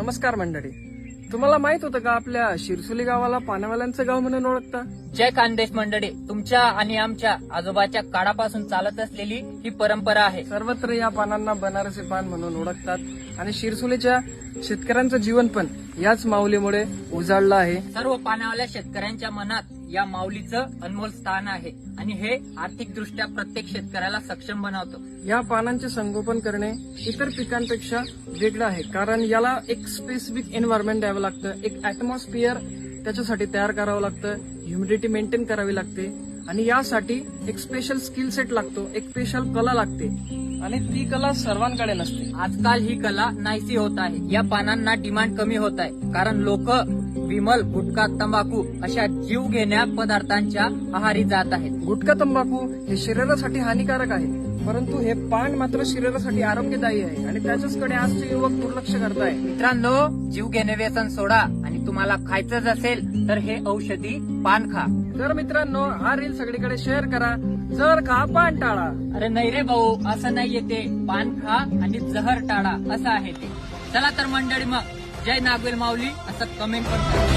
नमस्कार मंडळी. तुम्हाला माहित होतं का आपल्या शिरसोली गावाला पाण्यावाल्यांचं गाव म्हणून ओळखता? जय खानदेश मंडळी, तुमच्या आणि आमच्या आजोबाच्या काळापासून चालत असलेली ही परंपरा आहे. सर्वत्र या पानांना बनारसी पान म्हणून ओळखतात आणि शिरसोलीच्या शेतकऱ्यांचं जीवन पण याच माऊलीमुळे उजाळलं आहे. सर्व पाण्यावाल्या शेतकऱ्यांच्या मनात या माऊलीचं अनमोल स्थान आहे आणि हे आर्थिक दृष्ट्या प्रत्येक शेतकऱ्याला सक्षम बनवतं. या पानांचे संगोपन करणे इतर पिकांपेक्षा वेगळं आहे, कारण याला एक स्पेसिफिक एन्व्हायरमेंट द्यावं लागतं, एक ऍटमॉस्फिअर त्याच्यासाठी तयार करावं लागतं, ह्युमिडिटी मेंटेन करावी लागते आणि यासाठी एक स्पेशल स्किल सेट लागतो, एक स्पेशल कला लागते आणि ती कला सर्वांकडे नसते. आजकाल ही कला नाहीशी होत आहे. या पानांना डिमांड कमी होत आहे कारण लोक विमल, गुटखा, तंबाखू अशा जीव घेण्या पदार्थांच्या आहारी जात आहेत. गुटखा तंबाखू हे शरीरासाठी हानिकारक आहे, परंतु हे पान मात्र शरीरासाठी आरोग्यदायी आहे आणि त्याच्याचकडे आजचे युवक दुर्लक्ष करताय. मित्रांनो, जीव घेणे व्यसन सोडा आणि तुम्हाला खायचंच असेल तर हे औषधी पान खा. तर मित्रांनो, हा रील सगळीकडे शेअर करा. जर खा, पान टाळा. अरे नाही रे भाऊ, असं नाहीये ते. पान खा आणि जहर टाळा असं आहे ते. चला तर मंडळी, मग जय नागवेल माऊली असं कमेंट पण करा.